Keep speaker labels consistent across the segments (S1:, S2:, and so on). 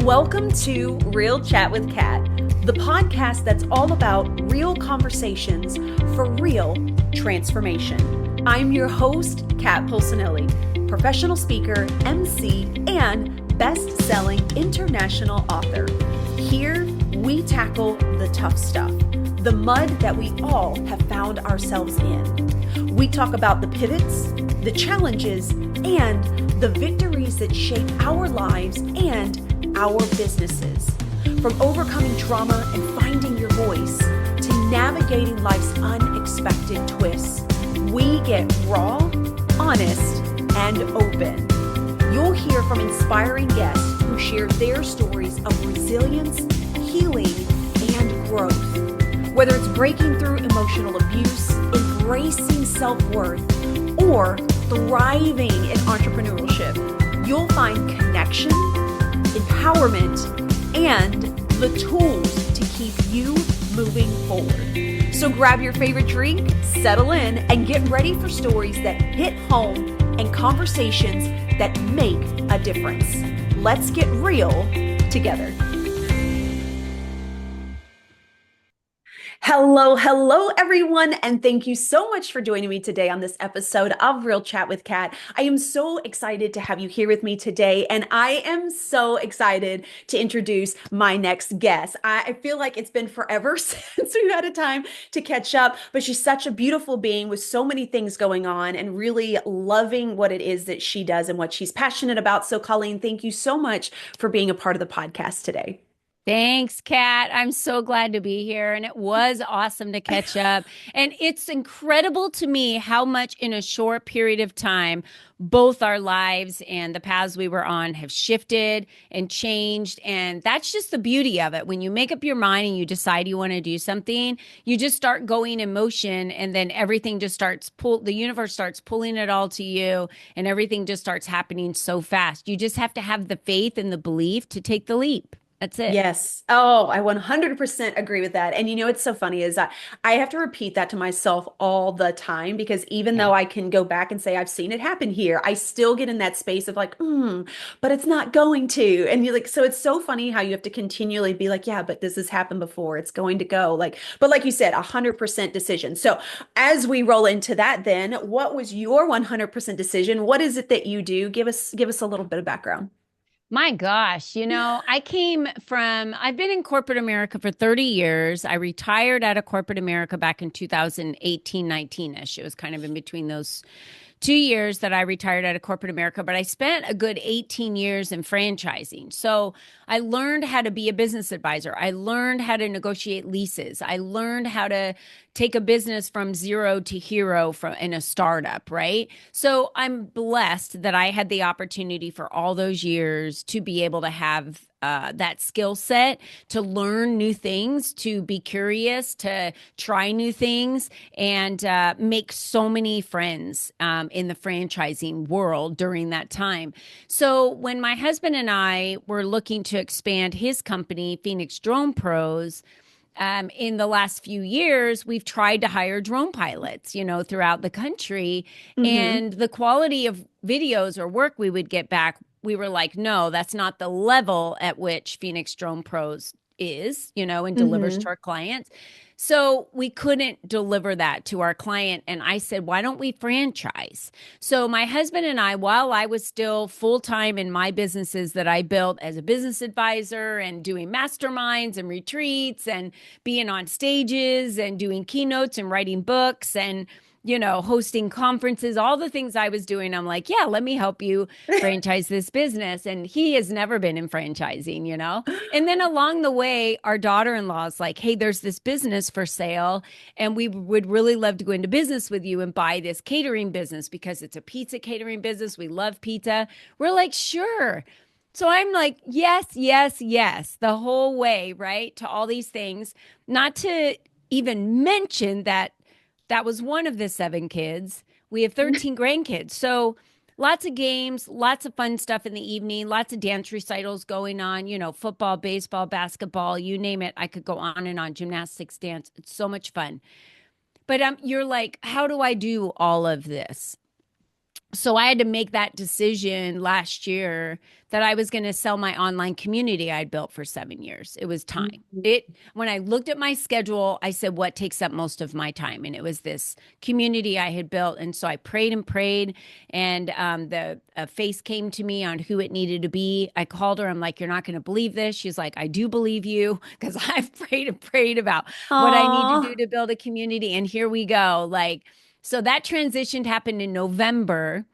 S1: Welcome to Real Chat with Kat, the podcast that's all about real conversations for real transformation. I'm your host, Kat Pulcinelli, professional speaker, MC, and best-selling international author. Here, we tackle the tough stuff, the mud that we all have found ourselves in. We talk about the pivots, the challenges, and the victories that shape our lives and our businesses. From overcoming trauma and finding your voice to navigating life's unexpected twists, we get raw, honest, and open. You'll hear from inspiring guests who share their stories of resilience, healing, and growth. Whether it's breaking through emotional abuse, embracing self-worth, or thriving in entrepreneurship, you'll find connection, empowerment, and the tools to keep you moving forward. So grab your favorite drink, settle in, and get ready for stories that hit home and conversations that make a difference. Let's get real together. Hello, everyone, and thank you so much for joining me today on this episode of Real Chat with Kat. I am so excited to have you here with me today, and I am so excited to introduce my next guest. I feel like it's been forever since we've had a time to catch up, but she's such a beautiful being with so many things going on and really loving what it is that she does and what she's passionate about. So, Colleen, thank you so much for being a part of the podcast today.
S2: Thanks, Kat. I'm so glad to be here. And it was awesome to catch up. And it's incredible to me how much in a short period of time, both our lives and the paths we were on have shifted and changed. And that's just the beauty of it. When you make up your mind and you decide you want to do something, you just start going in motion, and then everything just the universe starts pulling it all to you, and everything just starts happening so fast. You just have to have the faith and the belief to take the leap. That's it.
S1: Yes. Oh, I 100% agree with that. And it's so funny is that I have to repeat that to myself all the time, because even though I can go back and say, I've seen it happen here, I still get in that space of like, but it's not going to. And you're like, so it's so funny how you have to continually be like, yeah, but this has happened before. It's going to go but like you said, 100% decision. So as we roll into that, then what was your 100% decision? What is it that you do? Give us a little bit of background.
S2: My gosh, I've been in corporate America for 30 years. I retired out of corporate America back in 2018, 19-ish. It was kind of in between those 2 years that I retired out of corporate America, but I spent a good 18 years in franchising. So I learned how to be a business advisor. I learned how to negotiate leases. I learned how to take a business from zero to hero in a startup, right? So I'm blessed that I had the opportunity for all those years to be able to have that skill set, to learn new things, to be curious, to try new things, and make so many friends in the franchising world during that time. So when my husband and I were looking to expand his company, Phoenix Drone Pros, in the last few years, we've tried to hire drone pilots, throughout the country.
S1: Mm-hmm.
S2: And the quality of videos or work we would get back, we were like, no, that's not the level at which Phoenix Drone Pros is, and delivers to our clients. So we couldn't deliver that to our client. And I said, why don't we franchise? So my husband and I, while I was still full-time in my businesses that I built as a business advisor and doing masterminds and retreats and being on stages and doing keynotes and writing books and hosting conferences, all the things I was doing, I'm like, yeah, let me help you franchise this business. And he has never been in franchising, And then along the way, our daughter-in-law is like, hey, there's this business for sale, and we would really love to go into business with you and buy this catering business because it's a pizza catering business. We love pizza. We're like, sure. So I'm like, yes, the whole way, right, to all these things, not to even mention that was one of the 7 kids. We have 13 grandkids. So lots of games, lots of fun stuff in the evening, lots of dance recitals going on, football, baseball, basketball, you name it. I could go on and on, gymnastics, dance. It's so much fun. But you're like, how do I do all of this? So I had to make that decision last year that I was going to sell my online community I'd built for 7 years. It was time.
S1: Mhm.
S2: When I looked at my schedule, I said, what takes up most of my time? And it was this community I had built. And so I prayed and prayed, and the face came to me on who it needed to be. I called her. I'm like, you're not going to believe this. She's like, I do believe you, because I've prayed and prayed about what I need to do
S1: Aw.
S2: to build a community. And here we go. Like, so that transition happened in November.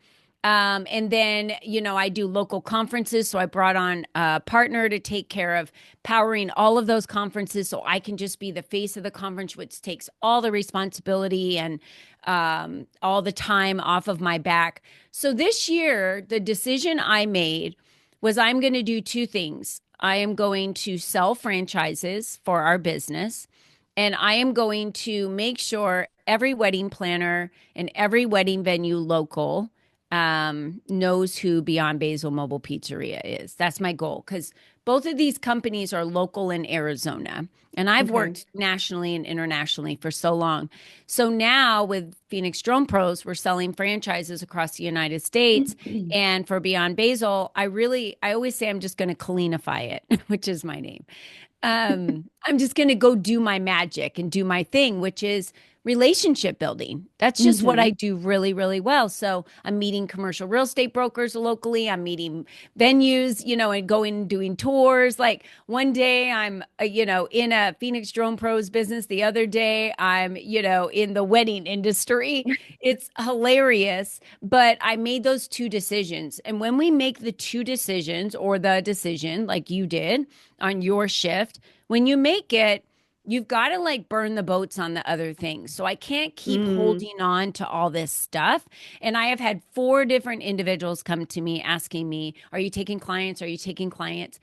S2: And then, I do local conferences. So I brought on a partner to take care of powering all of those conferences so I can just be the face of the conference, which takes all the responsibility and all the time off of my back. So this year, the decision I made was I'm going to do two things. I am going to sell franchises for our business, and I am going to make sure every wedding planner and every wedding venue local knows who Beyond Basil Mobile Pizzeria is. That's my goal, because both of these companies are local in Arizona, and I've
S1: Okay.
S2: worked nationally and internationally for so long. So now with Phoenix Drone Pros, we're selling franchises across the United States. And for Beyond Basil, I always say I'm just going to Colleenify it, which is my name. I'm just going to go do my magic and do my thing, which is relationship building. That's just what I
S1: Hmm.
S2: do really, really well. So I'm meeting commercial real estate brokers locally. I'm meeting venues, and going and doing tours. Like one day I'm, in a Phoenix Drone Pros business. The other day I'm, in the wedding industry. It's hilarious. But I made those two decisions. And when we make the two decisions, or the decision like you did on your shift, when you make it, you've got to like burn the boats on the other things. So I can't keep
S1: Mm.
S2: holding on to all this stuff. And I have had four different individuals come to me asking me, are you taking clients? Are you taking clients?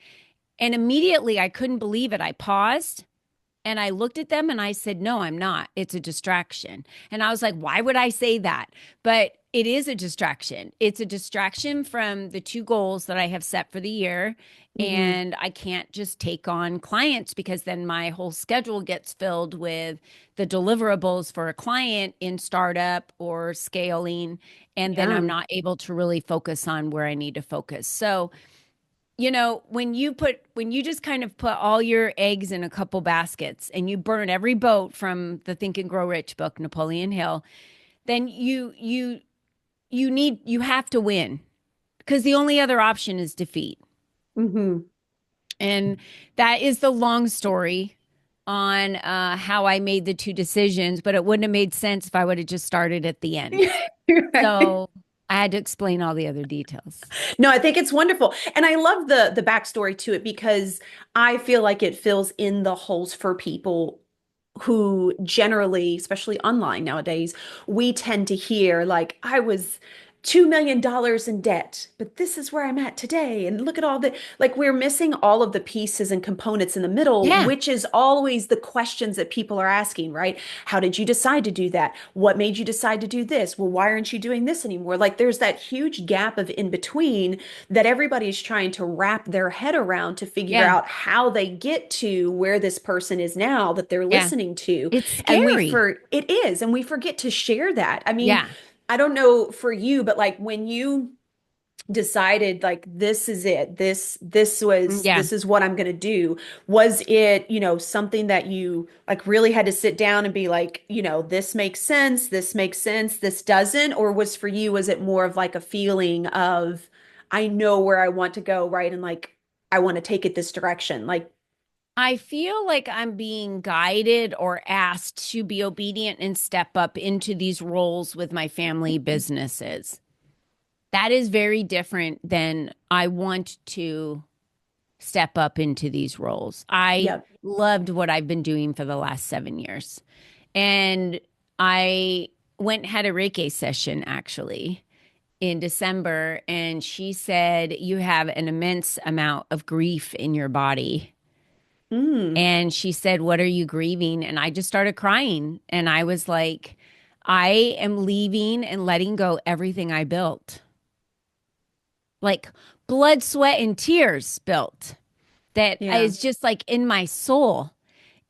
S2: And immediately I couldn't believe it. I paused and I looked at them and I said, no, I'm not. It's a distraction. And I was like, why would I say that? But it is a distraction. It's a distraction from the two goals that I have set for the year.
S1: Hmm.
S2: And I can't just take on clients, because then my whole schedule gets filled with the deliverables for a client in startup or scaling. And then I'm
S1: Yeah.
S2: not able to really focus on where I need to focus. So, when you just kind of put all your eggs in a couple baskets and you burn every boat from the Think and Grow Rich book, Napoleon Hill, then you have to win, because the only other option is defeat.
S1: Hmm.
S2: And that is the long story on how I made the two decisions, but it wouldn't have made sense if I would have just started at the end.
S1: Right.
S2: So I had to explain all the other details.
S1: No, I think it's wonderful. And I love the backstory to it because I feel like it fills in the holes for people who generally, especially online nowadays, we tend to hear like, I was $2 million in debt, but this is where I'm at today. And look at all the, like, we're missing all of the pieces and components in the middle,
S2: Yeah.
S1: which is always the questions that people are asking, right? How did you decide to do that? What made you decide to do this? Well, why aren't you doing this anymore? Like, there's that huge gap of in between that everybody's trying to wrap their head around to figure
S2: Yeah.
S1: out how they get to where this person is now that they're
S2: Yeah.
S1: listening to.
S2: It's
S1: And
S2: scary.
S1: it is, and we forget to share that. I mean,
S2: Yeah.
S1: I don't know for you, but like when you decided like this is it,
S2: Yeah.
S1: this is what I'm gonna do, was it, something that you like really had to sit down and be like, this makes sense, this doesn't, or was it more of like a feeling of I know where I want to go, right? And like I want to take it this direction. Like,
S2: I feel like I'm being guided or asked to be obedient and step up into these roles with my family businesses. That is very different than I want to step up into these roles. I
S1: yeah.
S2: loved what I've been doing for the last 7 years. And I went and had a Reiki session actually in December. And she said, you have an immense amount of grief in your body.
S1: Mm,
S2: And she said, what are you grieving? And I just started crying. And I was like, I am leaving and letting go everything I built. Like blood, sweat, and tears built that
S1: yeah.
S2: is just like in my soul.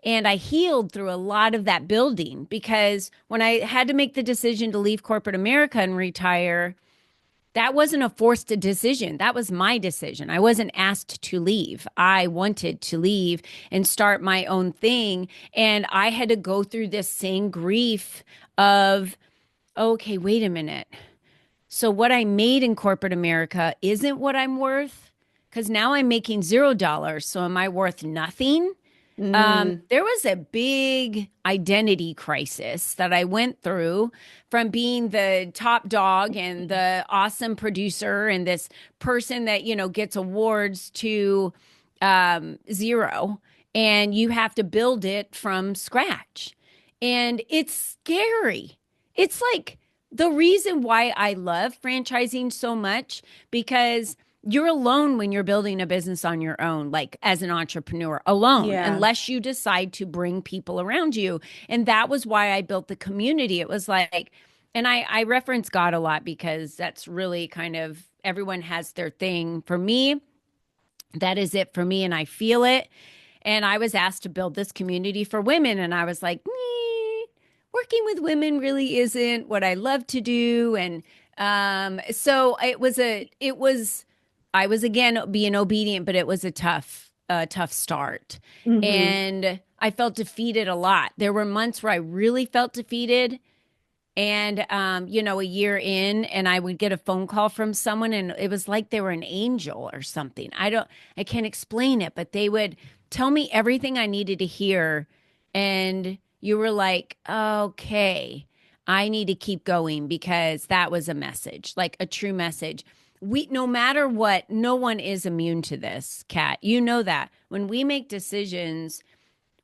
S2: And I healed through a lot of that building, because when I had to make the decision to leave corporate America and retire, that wasn't a forced decision. That was my decision. I wasn't asked to leave. I wanted to leave and start my own thing. And I had to go through this same grief of, okay, wait a minute. So what I made in corporate America isn't what I'm worth because now I'm making $0. So am I worth nothing?
S1: Mm,
S2: There was a big identity crisis that I went through from being the top dog and the awesome producer and this person that, gets awards to zero. And you have to build it from scratch. And it's scary. It's like the reason why I love franchising so much because you're alone when you're building a business on your own, like as an entrepreneur, alone,
S1: yeah.
S2: unless you decide to bring people around you. And that was why I built the community. It was like, and I reference God a lot because that's really kind of everyone has their thing. For me, that is it for me, and I feel it. And I was asked to build this community for women, and I was like, working with women really isn't what I love to do. And so I was again being obedient, but it was a tough start.
S1: Hmm.
S2: And I felt defeated a lot. There were months where I really felt defeated. And, a year in, and I would get a phone call from someone, and it was like they were an angel or something. I can't explain it, but they would tell me everything I needed to hear. And you were like, okay, I need to keep going because that was a message, like a true message. No matter what, no one is immune to this, Kat. You know that when we make decisions,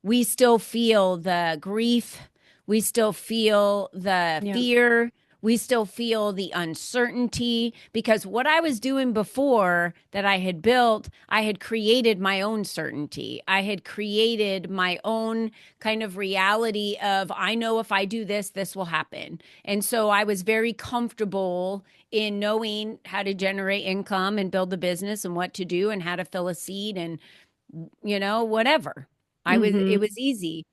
S2: we still feel the grief, we still feel the
S1: Yeah.
S2: fear, we still feel the uncertainty because what I was doing before that I had built, I had created my own certainty. I had created my own kind of reality of I know if I do this, this will happen. And so I was very comfortable in knowing how to generate income and build the business and what to do and how to fill a seat and whatever. It
S1: Hmm.
S2: was easy.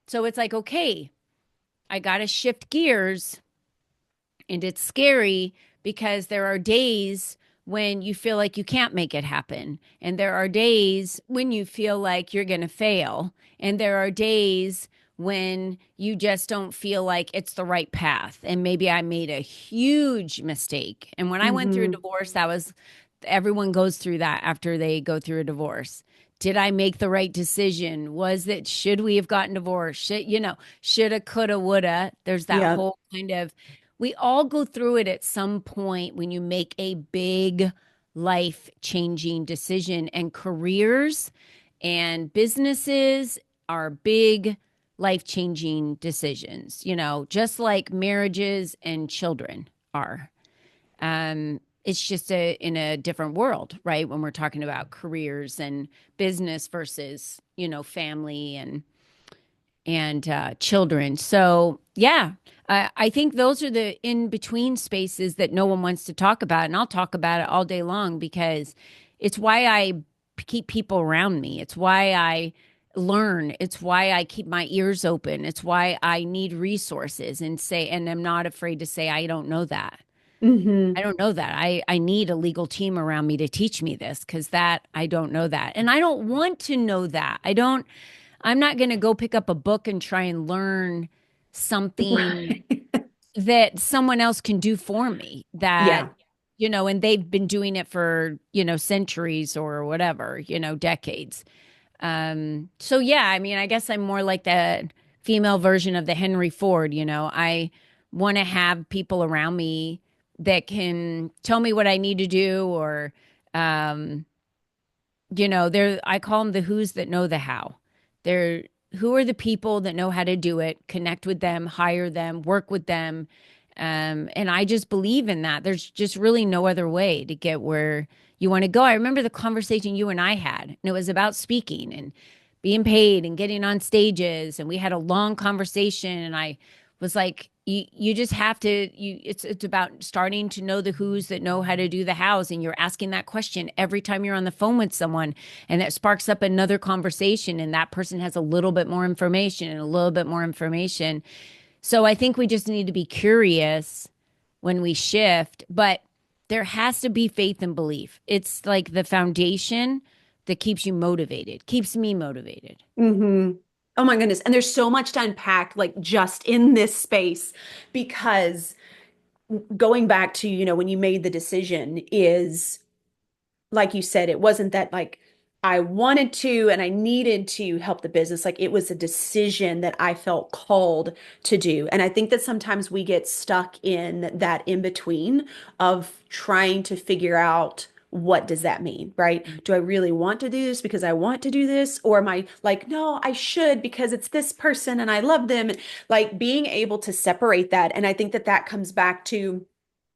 S2: So it's like, okay, I got to shift gears, and it's scary because there are days when you feel like you can't make it happen. And there are days when you feel like you're going to fail. And there are days when you just don't feel like it's the right path. And maybe I made a huge mistake. And when I went through a
S1: Hmm.
S2: divorce, everyone goes through that after they go through a divorce. Did I make the right decision? Should we have gotten divorced? Shoulda, coulda, woulda. There's that
S1: Yeah.
S2: whole kind of, we all go through it at some point when you make a big life changing decision, and careers and businesses are big life changing decisions, just like marriages and children are. It's just in a different world, right? When we're talking about careers and business versus, family and children. So yeah, I think those are the in between spaces that no one wants to talk about, and I'll talk about it all day long because it's why I keep people around me. It's why I learn. It's why I keep my ears open. It's why I need resources and I'm not afraid to say I don't know that.
S1: Hmm.
S2: I don't know that. I need a legal team around me to teach me this because that I don't know that. And I don't want to know that. I'm not going to go pick up a book and try and learn something
S1: Right.
S2: that someone else can do for me
S1: Yeah.
S2: and they've been doing it for, centuries or whatever, decades. So yeah, I mean, I guess I'm more like the female version of the Henry Ford, I want to have people around me that can tell me what I need to do or um I call them the who's that know the how. They're who are the people that know how to do it, connect with them, hire them, work with them. And I just believe in that. There's just really no other way to get where you want to go. I remember the conversation you and I had, and it was about speaking and being paid and getting on stages. And we had a long conversation, and I was like, you just have to it's about starting to know the who's that know how to do the hows, and you're asking that question every time you're on the phone with someone, and that sparks up another conversation, and that person has a little bit more information and a little bit more information. So I think we just need to be curious when we shift. But there has to be faith and belief. It's like the foundation that keeps you motivated, keeps me motivated.
S1: Hmm. Oh my goodness. And there's so much to unpack, like just in this space, because going back to, when you made the decision is like you said, it wasn't that like I wanted to and I needed to help the business. Like it was a decision that I felt called to do. And I think that sometimes we get stuck in that in between of trying to figure out what does that mean, right? Do I really want to do this because I want to do this? Or am I like, no, I should because it's this person and I love them. And like being able to separate that. And I think that that comes back to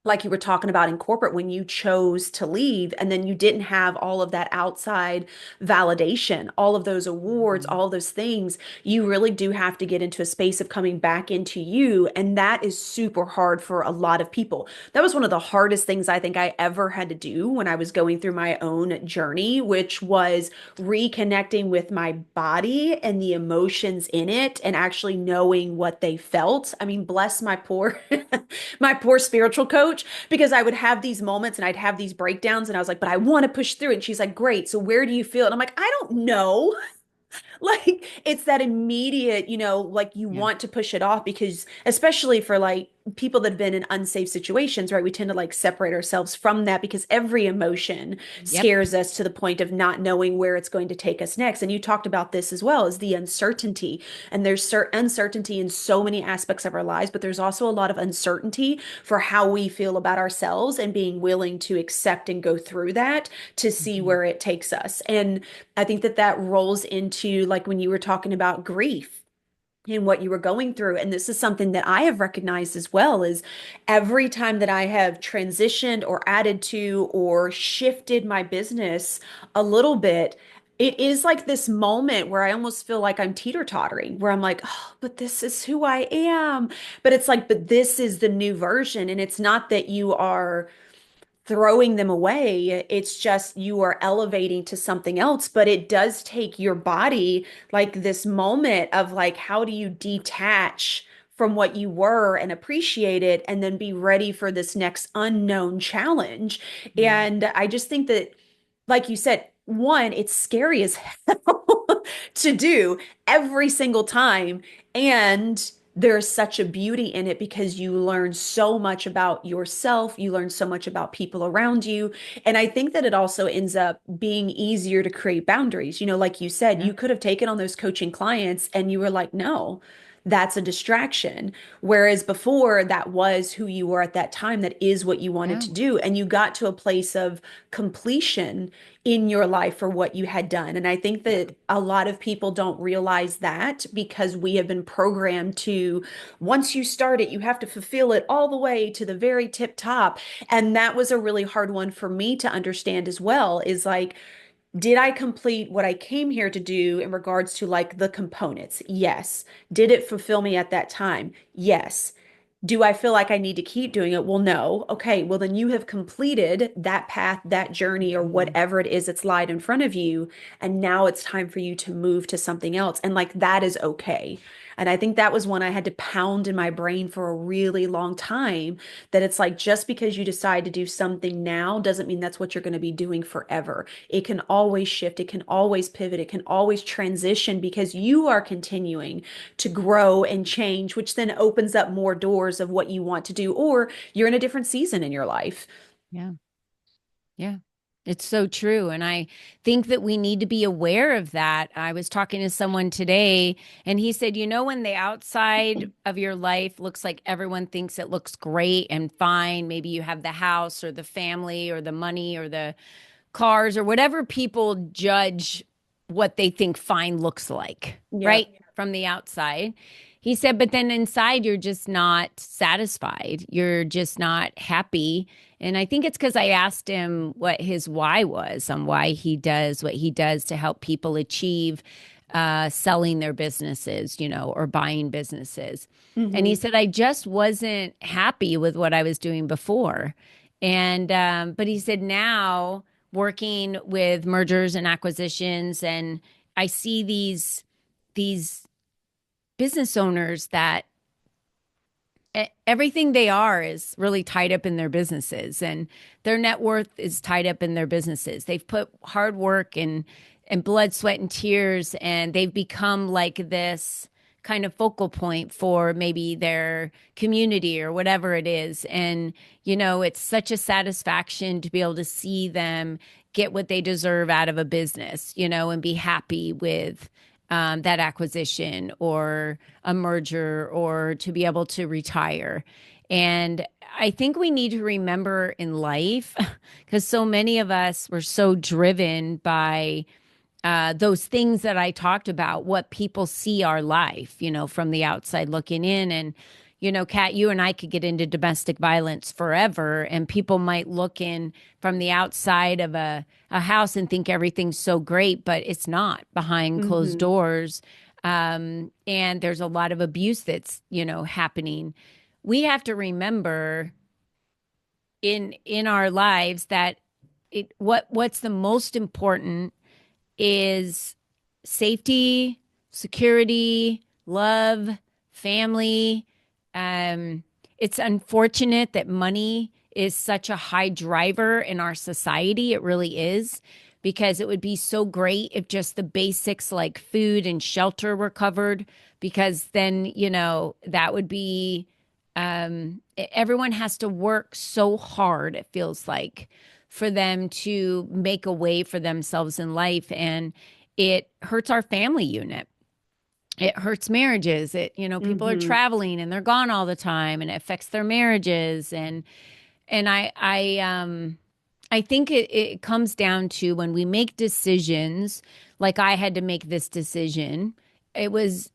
S1: like you were talking about in corporate when you chose to leave and then you didn't have all of that outside validation, all of those awards,
S2: Mhm.
S1: all of those things, you really do have to get into a space of coming back into you. And that is super hard for a lot of people. That was one of the hardest things I think I ever had to do when I was going through my own journey, which was reconnecting with my body and the emotions in it and actually knowing what they felt. I mean, bless my poor my poor spiritual coach, because I would have these moments and I'd have these breakdowns and I was like, but I want to push through. And she's like, great. So where do you feel? And I'm like, I don't know. Like it's that immediate, like you
S2: Yeah.
S1: want to push it off because especially for like people that have been in unsafe situations, right? We tend to like separate ourselves from that because every emotion
S2: Yep.
S1: scares us to the point of not knowing where it's going to take us next. And you talked about this as well as the uncertainty. And there's uncertainty in so many aspects of our lives, but there's also a lot of uncertainty for how we feel about ourselves and being willing to accept and go through that to see
S2: Mhm.
S1: where it takes us. And I think that that rolls into like when you were talking about grief and what you were going through. And this is something that I have recognized as well is every time that I have transitioned or added to or shifted my business a little bit, it is like this moment where I almost feel like I'm teeter-tottering, where I'm like, oh, but this is who I am. But it's like, but this is the new version. And it's not that you are throwing them away. It's just you are elevating to something else, but it does take your body like this moment of like, how do you detach from what you were and appreciate it and then be ready for this next unknown challenge?
S2: Yeah.
S1: And I just think that, like you said, one, it's scary as hell to do every single time. And there's such a beauty in it because you learn so much about yourself, you learn so much about people around you. And I think that it also ends up being easier to create boundaries. Like you said,
S2: Yeah.
S1: you could have taken on those coaching clients and you were like, no, that's a distraction. Whereas before, that was who you were at that time, that is what you wanted
S2: Yeah.
S1: to do. And you got to a place of completion in your life for what you had done. And I think
S2: Yeah.
S1: that a lot of people don't realize that because we have been programmed to, once you start it, you have to fulfill it all the way to the very tip top. And that was a really hard one for me to understand as well, is like, did I complete what I came here to do in regards to like the components? Yes. Did it fulfill me at that time? Yes. Do I feel like I need to keep doing it? Well, no. Okay, well, then you have completed that path, that journey, or
S2: Mhm.
S1: whatever it is that's lied in front of you. And now it's time for you to move to something else. And like that is okay. And I think that was one I had to pound in my brain for a really long time, that it's like just because you decide to do something now doesn't mean that's what you're going to be doing forever. It can always shift, it can always pivot, it can always transition because you are continuing to grow and change, which then opens up more doors of what you want to do, or you're in a different season in your life.
S2: Yeah. Yeah. It's so true. And I think that we need to be aware of that. I was talking to someone today and he said, when the outside of your life looks like everyone thinks it looks great and fine, maybe you have the house or the family or the money or the cars or whatever people judge what they think fine looks like, right?
S1: Yep.
S2: From the outside. He said, but then inside, you're just not satisfied. You're just not happy. And I think it's because I asked him what his why was on why he does what he does to help people achieve selling their businesses, or buying businesses. And he
S1: Hmm.
S2: said, I just wasn't happy with what I was doing before. And, but he said, now working with mergers and acquisitions, and I see these business owners that everything they are is really tied up in their businesses, and their net worth is tied up in their businesses. They've put hard work and blood, sweat, and tears, and they've become like this kind of focal point for maybe their community or whatever it is. And, it's such a satisfaction to be able to see them get what they deserve out of a business, and be happy with that acquisition or a merger or to be able to retire. And I think we need to remember in life, because so many of us were so driven by those things that I talked about, what people see our life, from the outside looking in. And, Kat, you and I could get into domestic violence forever, and people might look in from the outside of a house and think everything's so great, but it's not behind closed
S1: Mm-hmm.
S2: doors. And there's a lot of abuse that's, happening. We have to remember in our lives that what's the most important is safety, security, love, family. It's unfortunate that money is such a high driver in our society. It really is, because it would be so great if just the basics like food and shelter were covered, because then, that would be, everyone has to work so hard, it feels like, for them to make a way for themselves in life. And it hurts our family unit. It hurts marriages. People are
S1: Mm-hmm.
S2: traveling and they're gone all the time, and it affects their marriages. And I think it comes down to when we make decisions, like I had to make this decision. It was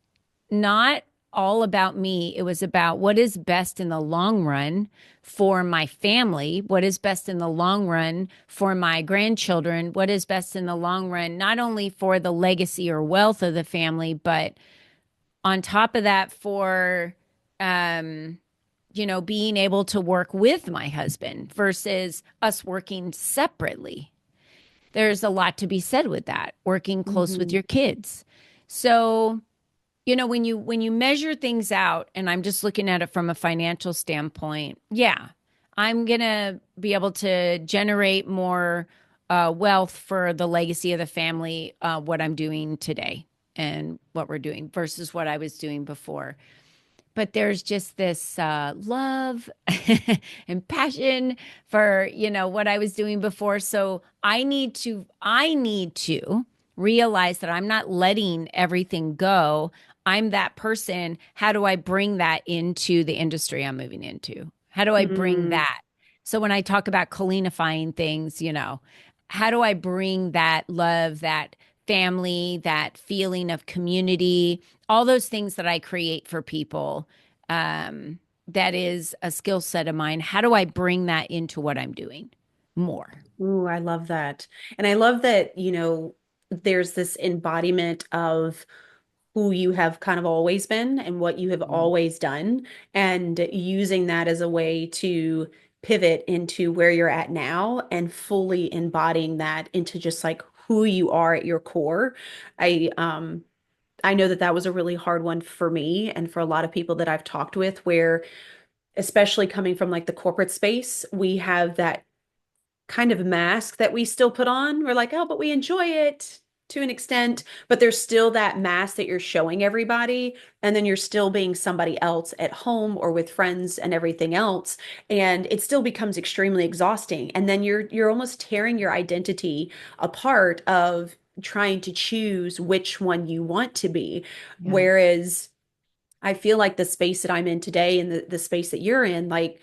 S2: not all about me. It was about what is best in the long run for my family, what is best in the long run for my grandchildren, what is best in the long run, not only for the legacy or wealth of the family, but on top of that, for, being able to work with my husband versus us working separately. There's a lot to be said with that, working close with
S1: Mm-hmm.
S2: your kids. So, when you measure things out, and I'm just looking at it from a financial standpoint, yeah, I'm gonna be able to generate more wealth for the legacy of the family, what I'm doing today and what we're doing versus what I was doing before. But there's just this love and passion for what I was doing before. So I need to realize that I'm not letting everything go. I'm that person. How do I bring that into the industry I'm moving into? How do I bring
S1: Mm-hmm.
S2: that? So when I talk about Colleenifying things, how do I bring that love, that family, that feeling of community, all those things that I create for people? That is a skill set of mine. How do I bring that into what I'm doing more?
S1: Ooh, I love that. And I love that, there's this embodiment of who you have kind of always been and what you have
S2: Mm.
S1: always done, and using that as a way to pivot into where you're at now and fully embodying that into just like who you are at your core. I know that that was a really hard one for me and for a lot of people that I've talked with, where especially coming from like the corporate space, we have that kind of mask that we still put on. We're like, oh, but we enjoy it to an extent, but there's still that mask that you're showing everybody. And then you're still being somebody else at home or with friends and everything else. And it still becomes extremely exhausting. And then you're almost tearing your identity apart of trying to choose which one you want to be.
S2: Yeah.
S1: Whereas I feel like the space that I'm in today and the space that you're in, like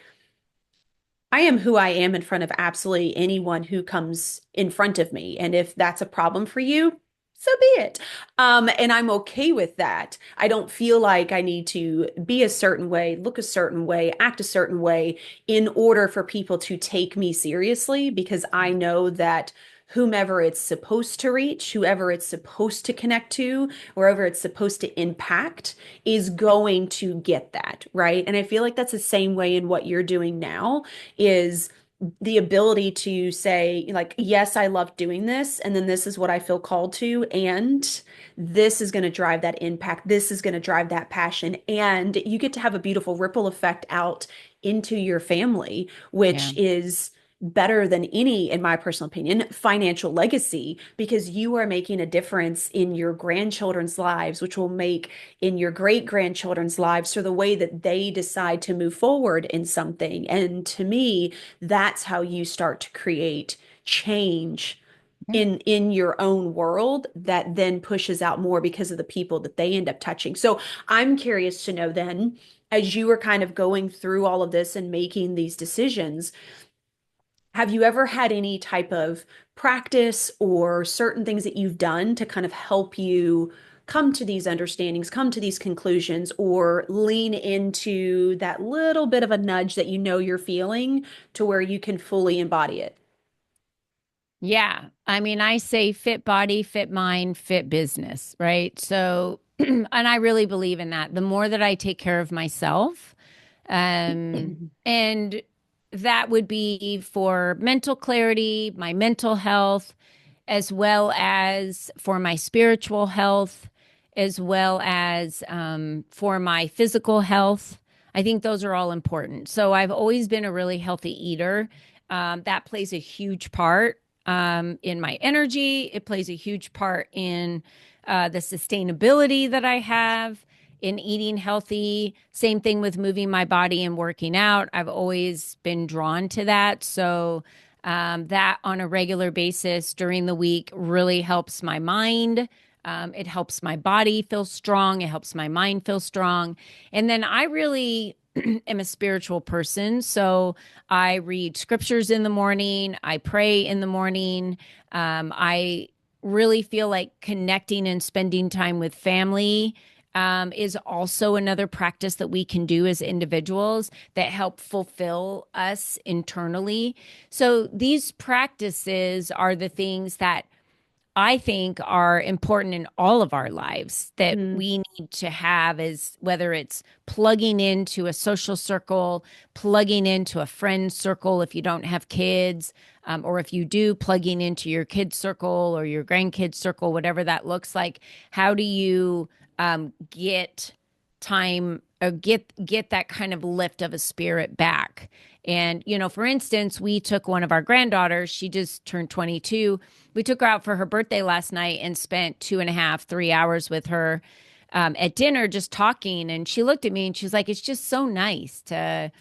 S1: I am who I am in front of absolutely anyone who comes in front of me. And if that's a problem for you, so be it. And I'm okay with that. I don't feel like I need to be a certain way, look a certain way, act a certain way in order for people to take me seriously, because I know that whomever it's supposed to reach, whoever it's supposed to connect to, wherever it's supposed to impact is going to get that, right? And I feel like that's the same way in what you're doing now is the ability to say, like, yes, I love doing this, and then this is what I feel called to, and this is going to drive that impact. This is going to drive that passion. And you get to have a beautiful ripple effect out into your family,
S2: Yeah.
S1: which is better than any, in my personal opinion, financial legacy, because you are making a difference in your grandchildren's lives, which will make in your great grandchildren's lives for the way that they decide to move forward in something. And to me, that's how you start to create change
S2: Yeah.
S1: in your own world that then pushes out more because of the people that they end up touching. So I'm curious to know then, as you were kind of going through all of this and making these decisions, have you ever had any type of practice or certain things that you've done to kind of help you come to these understandings, come to these conclusions, or lean into that little bit of a nudge that you know you're feeling to where you can fully embody it?
S2: Yeah. I mean, I say fit body, fit mind, fit business, right? So, and I really believe in that. The more that I take care of myself, and that would be for mental clarity, my mental health, as well as for my spiritual health, as well as for my physical health. I think those are all important. So I've always been a really healthy eater. That plays a huge part in my energy. It plays a huge part in the sustainability that I have in eating healthy. Same thing with moving my body and working out. I've always been drawn to that. So that on a regular basis during the week really helps my mind. It helps my body feel strong. It helps my mind feel strong. And then I really am a spiritual person. So I read scriptures in the morning. I pray in the morning. I really feel like connecting and spending time with family is also another practice that we can do as individuals that help fulfill us internally. So these practices are the things that I think are important in all of our lives that
S1: Mm,
S2: we need to have, is whether it's plugging into a social circle, plugging into a friend circle if you don't have kids, or if you do, plugging into your kids circle or your grandkids circle, whatever that looks like. How do you get time or get that kind of lift of a spirit back? And, for instance, we took one of our granddaughters, she just turned 22. We took her out for her birthday last night and spent 2.5, 3 hours with her at dinner just talking. And she looked at me and she was like, it's just so nice to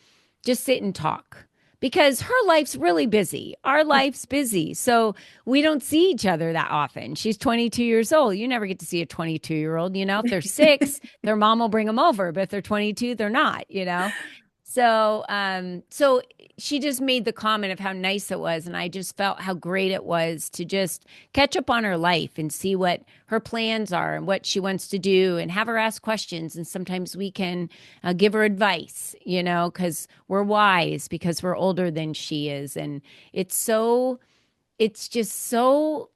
S2: just sit and talk because her life's really busy. Our life's busy. So we don't see each other that often. She's 22 years old. You never get to see a 22-year-old. If they're six, their mom will bring them over. But if they're 22, they're not. So she just made the comment of how nice it was. And I just felt how great it was to just catch up on her life and see what her plans are and what she wants to do and have her ask questions. And sometimes we can give her advice, because we're wise because we're older than she is. And it's just so,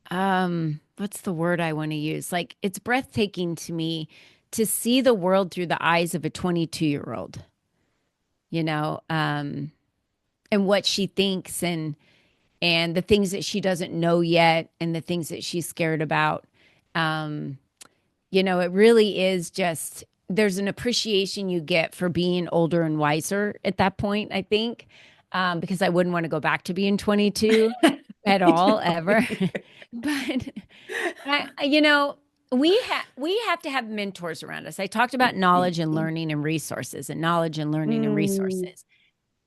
S2: what's the word I want to use? Like, it's breathtaking to me to see the world through the eyes of a 22-year-old, you know, um, and what she thinks and the things that she doesn't know yet and the things that she's scared about. Um, it really is just there's an appreciation you get for being older and wiser at that point, I think, because I wouldn't want to go back to being 22 at all, ever. But we have to have mentors around us. I talked about knowledge and learning and resources and knowledge and learning and
S1: mm,
S2: resources.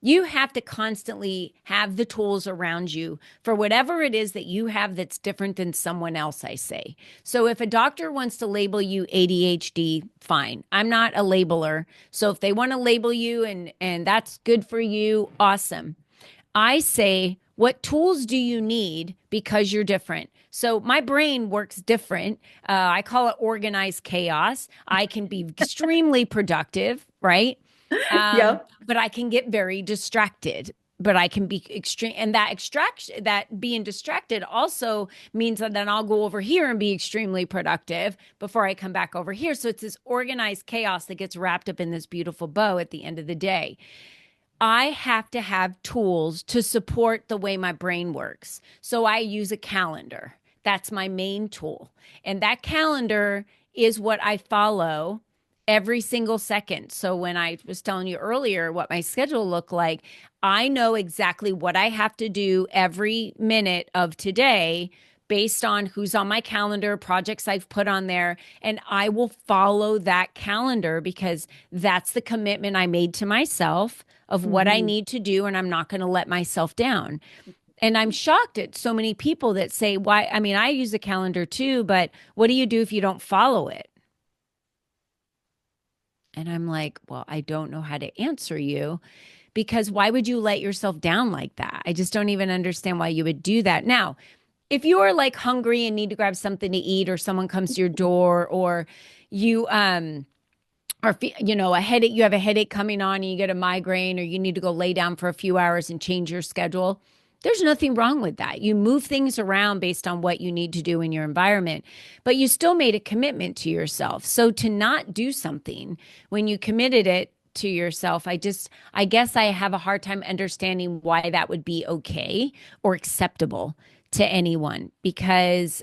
S2: You have to constantly have the tools around you for whatever it is that you have that's different than someone else, I say. So if a doctor wants to label you ADHD, fine. I'm not a labeler. So if they want to label you and that's good for you, awesome. I say, what tools do you need because you're different? So my brain works different. I call it organized chaos. I can be extremely productive, right?
S1: yep.
S2: But I can get very distracted. But I can be extreme, and that being distracted also means that then I'll go over here and be extremely productive before I come back over here. So it's this organized chaos that gets wrapped up in this beautiful bow at the end of the day. I have to have tools to support the way my brain works. So I use a calendar. That's my main tool. And that calendar is what I follow every single second. So when I was telling you earlier what my schedule looked like, I know exactly what I have to do every minute of today based on who's on my calendar, projects I've put on there, and I will follow that calendar because that's the commitment I made to myself of what I
S1: Mhm.
S2: need to do, and I'm not going to let myself down. And I'm shocked at so many people that say, why? I mean, I use a calendar too, but what do you do if you don't follow it? And I'm like, well, I don't know how to answer you because why would you let yourself down like that? I just don't even understand why you would do that. Now, if you are like hungry and need to grab something to eat, or someone comes to your door, or you are a headache, you have a headache coming on and you get a migraine, or you need to go lay down for a few hours and change your schedule, there's nothing wrong with that. You move things around based on what you need to do in your environment, but you still made a commitment to yourself. So to not do something when you committed it to yourself, I guess I have a hard time understanding why that would be okay or acceptable to anyone, because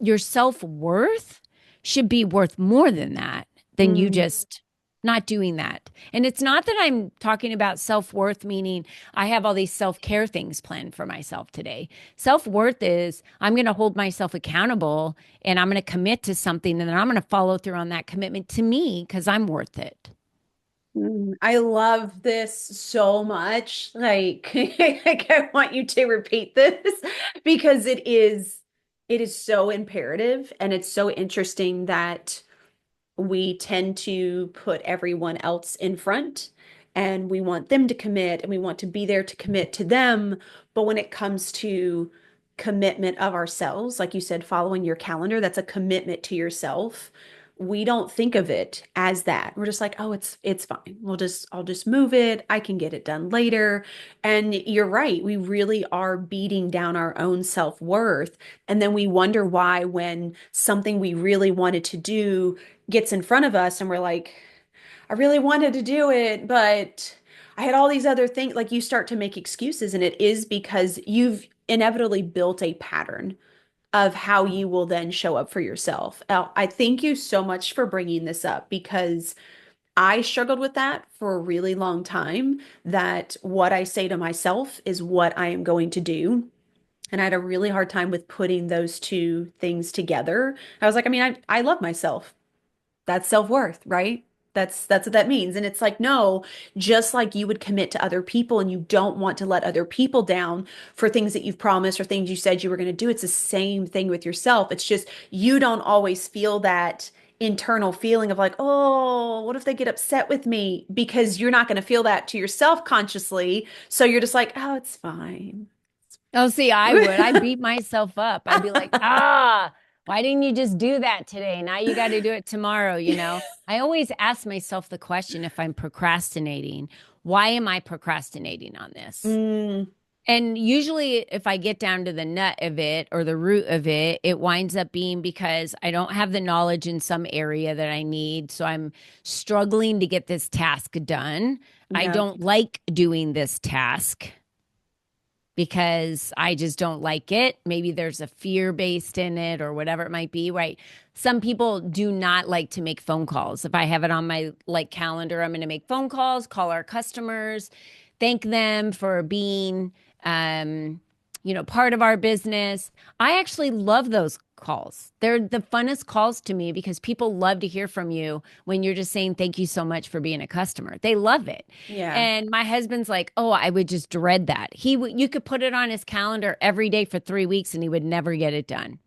S2: your self-worth should be worth more than that, than you
S1: Mm.
S2: just not doing that. And it's not that I'm talking about self-worth, meaning I have all these self-care things planned for myself today. Self-worth is I'm going to hold myself accountable and I'm going to commit to something, and then I'm going to follow through on that commitment to me because I'm worth it.
S1: I love this so much. Like, like I want you to repeat this because it is so imperative, and it's so interesting that we tend to put everyone else in front, and we want them to commit and we want to be there to commit to them. But when it comes to commitment of ourselves, like you said, following your calendar, that's a commitment to yourself. We don't think of it as that. We're just like, oh, it's fine. I'll just move it. I can get it done later. And you're right. We really are beating down our own self-worth. And then we wonder why, when something we really wanted to do gets in front of us and we're like, I really wanted to do it, but I had all these other things. Like, you start to make excuses, and it is because you've inevitably built a pattern of how you will then show up for yourself. I thank you so much for bringing this up, because I struggled with that for a really long time, that what I say to myself is what I am going to do. And I had a really hard time with putting those two things together. I was like, I mean, I love myself. That's self-worth, right? That's what that means. And it's like, no, just like you would commit to other people and you don't want to let other people down for things that you've promised or things you said you were going to do. It's the same thing with yourself. It's just you don't always feel that internal feeling of like, oh, what if they get upset with me? Because you're not going to feel that to yourself consciously. So you're just like, oh, it's fine.
S2: Oh, see, I would. I'd beat myself up. I'd be like, why didn't you just do that today? Now you got to do it tomorrow, you know? I always ask myself the question, if I'm procrastinating, why am I procrastinating on this?
S1: Mm,
S2: And usually, if I get down to the nut of it or the root of it, it winds up being because I don't have the knowledge in some area that I need. So I'm struggling to get this task done. I
S1: yeah.
S2: don't like doing this task because I just don't like it. Maybe there's a fear based in it or whatever it might be, right? Some people do not like to make phone calls. If I have it on my like calendar, I'm going to make phone calls, call our customers, thank them for being part of our business. I actually love those calls. They're the funnest calls to me because people love to hear from you when you're just saying thank you so much for being a customer. They love it.
S1: Yeah.
S2: And my husband's like, "Oh, I would just dread that." You could put it on his calendar every day for 3 weeks and he would never get it done.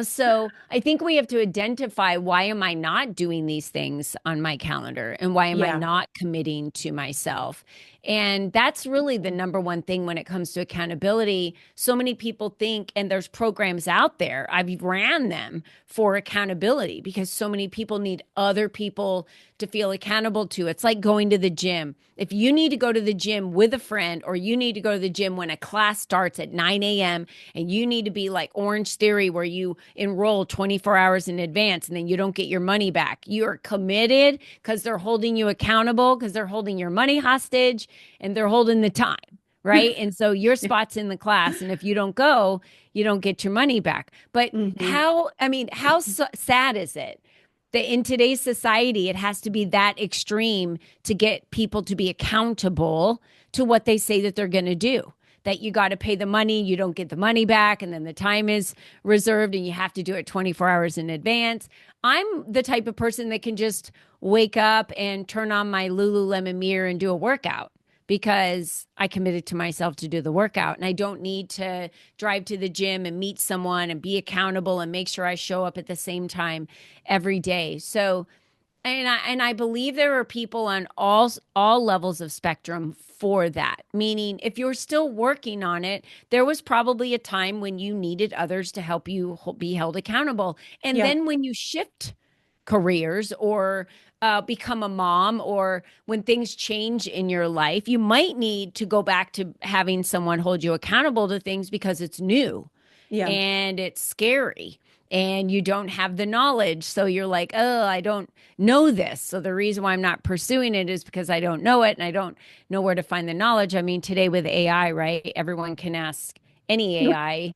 S2: So I think we have to identify, why am I not doing these things on my calendar, and why am I
S1: Yeah.
S2: not committing to myself? And that's really the number one thing when it comes to accountability. So many people think, and there's programs out there. I've ran them for accountability because so many people need other people to feel accountable to. It's like going to the gym. If you need to go to the gym with a friend, or you need to go to the gym when a class starts at 9 a.m. and you need to be like Orange Theory where you enroll 24 hours in advance and then you don't get your money back. You're committed because they're holding you accountable, because they're holding your money hostage and they're holding the time. Right. And so your spot's in the class. And if you don't go, you don't get your money back. But
S1: Mm-hmm.
S2: how sad is it that in today's society, it has to be that extreme to get people to be accountable to what they say that they're going to do? That you got to pay the money, you don't get the money back, and then the time is reserved and you have to do it 24 hours in advance. I'm the type of person that can just wake up and turn on my Lululemon mirror and do a workout because I committed to myself to do the workout, and I don't need to drive to the gym and meet someone and be accountable and make sure I show up at the same time every day. So, and I believe there are people on all levels of spectrum for that. Meaning, if you're still working on it, there was probably a time when you needed others to help you be held accountable. And
S1: Yeah.
S2: then when you shift careers, or become a mom, or when things change in your life, you might need to go back to having someone hold you accountable to things because it's new
S1: Yeah.
S2: and it's scary and you don't have the knowledge. So you're like, oh, I don't know this. So the reason why I'm not pursuing it is because I don't know it and I don't know where to find the knowledge. I mean, today with AI, right? Everyone can ask any AI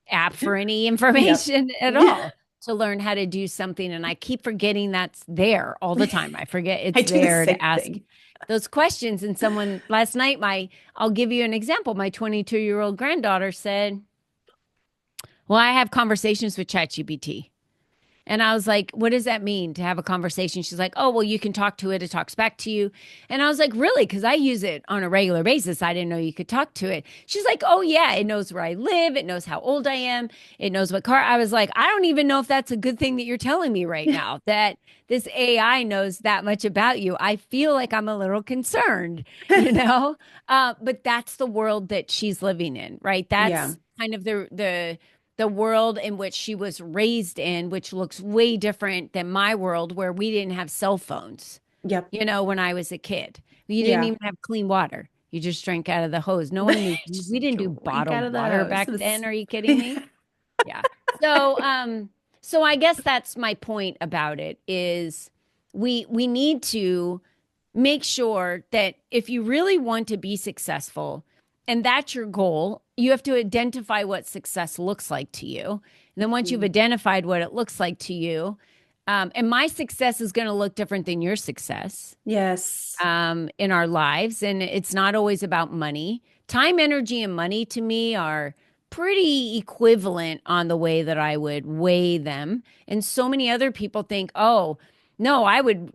S2: app for any
S1: Yep.
S2: information at
S1: Yeah.
S2: all to learn how to do something. And I keep forgetting that's there all the time. I forget
S1: I
S2: it's
S1: do the
S2: there to
S1: same
S2: ask
S1: thing.
S2: those questions. And someone last night, I'll give you an example. My 22-year-old granddaughter said, well, I have conversations with ChatGPT. And I was like, what does that mean to have a conversation? She's like, oh, well, you can talk to it. It talks back to you. And I was like, really? Because I use it on a regular basis. I didn't know you could talk to it. She's like, oh, yeah, it knows where I live. It knows how old I am. It knows what car. I was like, I don't even know if that's a good thing that you're telling me right now, that this AI knows that much about you. I feel like I'm a little concerned, you know? But that's the world that she's living in, right?
S1: Yeah.
S2: That's kind of the world in which she was raised in, which looks way different than my world, where we didn't have cell phones,
S1: Yep.
S2: when I was a kid. You didn't
S1: Yeah.
S2: even have clean water. You just drank out of the hose. No one knew.
S1: Just
S2: We didn't do
S1: drink out
S2: bottled
S1: of the
S2: water
S1: hose.
S2: back then. Are you kidding me? Yeah. So I guess that's my point about it is we need to make sure that if you really want to be successful and that's your goal, you have to identify what success looks like to you. And then once you've
S1: Mhm.
S2: identified what it looks like to you, and my success is going to look different than your success
S1: Yes.
S2: in our lives. And it's not always about money. Time, energy, and money to me are pretty equivalent on the way that I would weigh them. And so many other people think, oh, no, I would,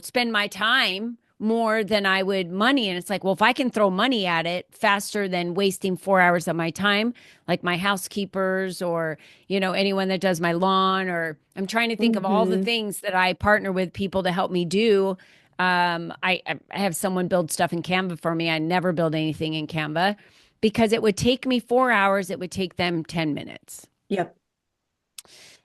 S2: spend my time more than I would money. And it's like, well, if I can throw money at it faster than wasting 4 hours of my time, like my housekeepers or, anyone that does my lawn, or I'm trying to think of all the
S1: Hmm.
S2: things that I partner with people to help me do. I have someone build stuff in Canva for me. I never build anything in Canva because it would take me 4 hours. It would take them 10 minutes.
S1: Yep.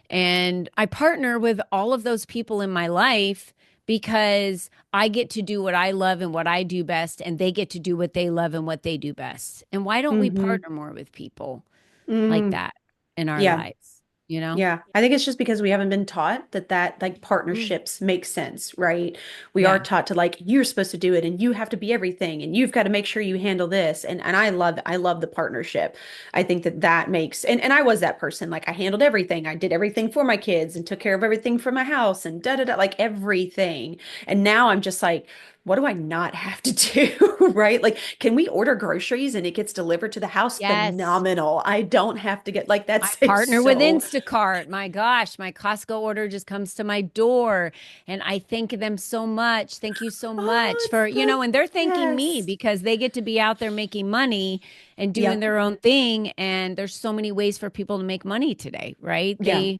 S2: And I partner with all of those people in my life because I get to do what I love and what I do best, and they get to do what they love and what they do best. And why don't we
S1: Hmm.
S2: partner more with people like
S1: Mm.
S2: that in our
S1: Yeah.
S2: lives? You know?
S1: Yeah, I think it's just because we haven't been taught that like
S2: Mm.
S1: partnerships make sense, right? We are
S2: Yeah.
S1: taught to like you're supposed to do it and you have to be everything and you've got to make sure you handle this. And I love the partnership. I think that makes and I was that person. Like I handled everything. I did everything for my kids and took care of everything for my house and da da da like everything. And now I'm just like what do I not have to do? Right? Like, can we order groceries and it gets delivered to the house?
S2: Yes.
S1: Phenomenal. I don't have to get like that
S2: I
S1: saves
S2: partner with
S1: so
S2: Instacart. My gosh, my Costco order just comes to my door. And I thank them so much. Thank you so
S1: Oh,
S2: much
S1: it's
S2: for,
S1: the
S2: and they're thanking me
S1: yes.
S2: because they get to be out there making money and doing
S1: Yep.
S2: their own thing. And there's so many ways for people to make money today, right?
S1: Yeah.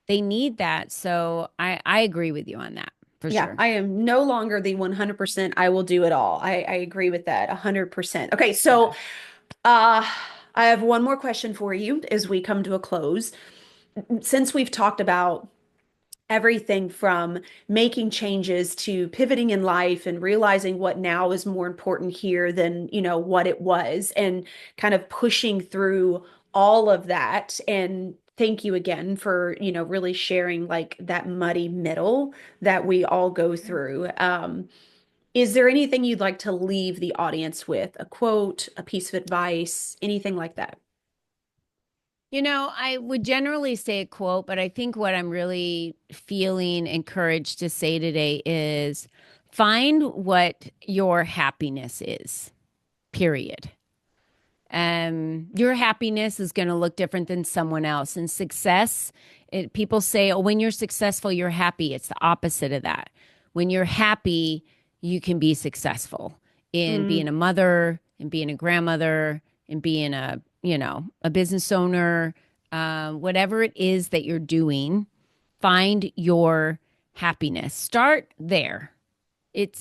S2: They need that. So I agree with you on that for
S1: Yeah.
S2: sure.
S1: I am no longer the 100% I will do it all. I agree with that 100%. Okay. So,
S2: Yeah.
S1: uh, I have one more question for you as we come to a close. since we've talked about everything from making changes to pivoting in life and realizing what now is more important here than, what it was, and kind of pushing through all of that. And thank you again for, really sharing like that muddy middle that we all go through. Is there anything you'd like to leave the audience with? A quote, a piece of advice, anything like that?
S2: I would generally say a quote, but I think what I'm really feeling encouraged to say today is find what your happiness is, period. Your happiness is going to look different than someone else. And success, people say, oh, when you're successful, you're happy. It's the opposite of that. When you're happy, you can be successful in being a mother, in being a grandmother, in being a business owner, whatever it is that you're doing, find your happiness. Start there.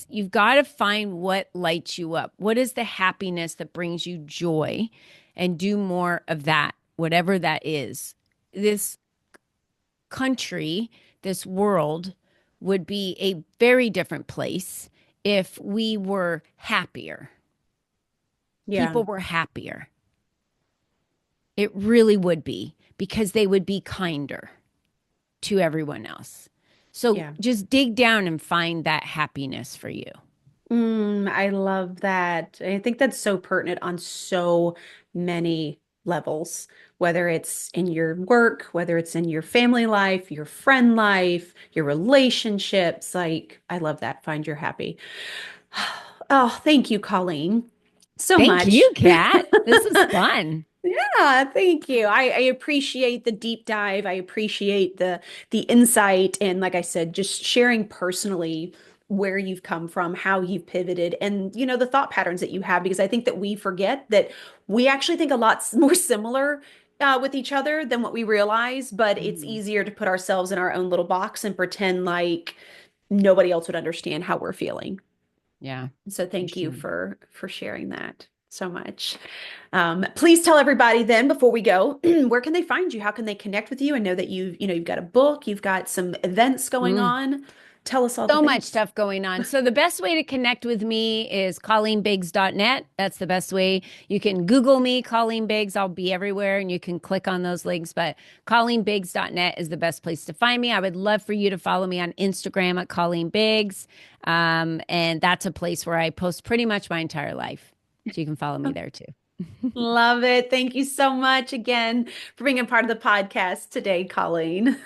S2: You've got to find what lights you up. What is the happiness that brings you joy, and do more of that, whatever that is. This country, this world would be a very different place if we were happier.
S1: Yeah.
S2: People were happier. It really would be, because they would be kinder to everyone else. So just dig down and find that happiness for you.
S1: I love that. I think that's so pertinent on so many levels, whether it's in your work, whether it's in your family life, your friend life, your relationships. Like, I love that. Find your happy. Oh, thank you, Colleen, so much.
S2: Thank you, Kat. This is fun.
S1: Yeah, thank you. I appreciate the deep dive. I appreciate the insight, and like I said, just sharing personally where you've come from, how you've pivoted, and the thought patterns that you have, because I think that we forget that we actually think a lot more similar with each other than what we realize, but it's easier to put ourselves in our own little box and pretend like nobody else would understand how we're feeling.
S2: Yeah.
S1: So thank you for sharing that so much. Please tell everybody then, before we go, where can they find you? How can they connect with you? I know that you've got a book, you've got some events going on. Tell us all the
S2: So
S1: things.
S2: much stuff going on. So the best way to connect with me is colleenbiggs.net. That's the best way. You can Google me, Colleen Biggs. I'll be everywhere, and you can click on those links. But colleenbiggs.net is the best place to find me. I would love for you to follow me on Instagram at Colleen Biggs. And that's a place where I post pretty much my entire life. So you can follow me there too.
S1: Love it. Thank you so much again for being a part of the podcast today, Colleen.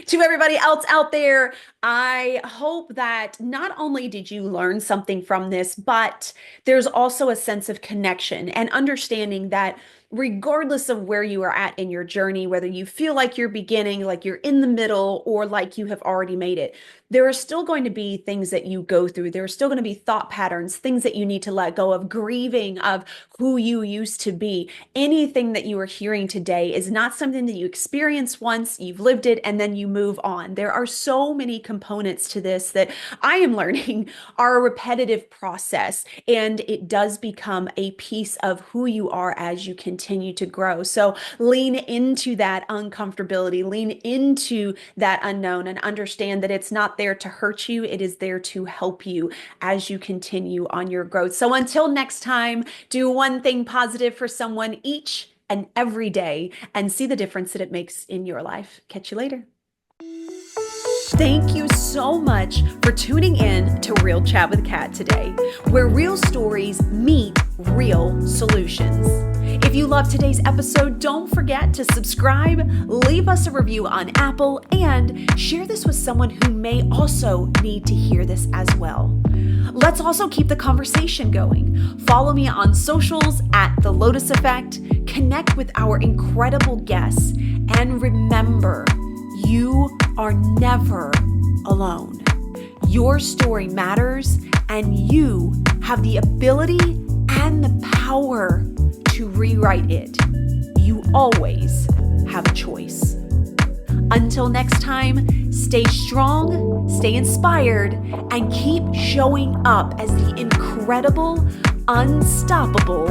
S1: To everybody else out there, I hope that not only did you learn something from this, but there's also a sense of connection and understanding that regardless of where you are at in your journey, whether you feel like you're beginning, like you're in the middle, or like you have already made it, there are still going to be things that you go through. There are still going to be thought patterns, things that you need to let go of, grieving of who you used to be. Anything that you are hearing today is not something that you experience once, you've lived it, and then you move on. There are so many components to this that I am learning are a repetitive process, and it does become a piece of who you are as you continue to grow. So lean into that uncomfortability, lean into that unknown, and understand that it's not there to hurt you. It is there to help you as you continue on your growth. So until next time, do one thing positive for someone each and every day, and see the difference that it makes in your life. Catch you later. Thank you so much for tuning in to Real Chat with Kat today, where real stories meet real solutions. If you love today's episode, don't forget to subscribe, leave us a review on Apple, and share this with someone who may also need to hear this as well. Let's also keep the conversation going. Follow me on socials at The Lotus Effect, connect with our incredible guests, and remember, you are never alone. Your story matters, and you have the ability and the power to rewrite it. You always have a choice. Until next time, stay strong, stay inspired, and keep showing up as the incredible, unstoppable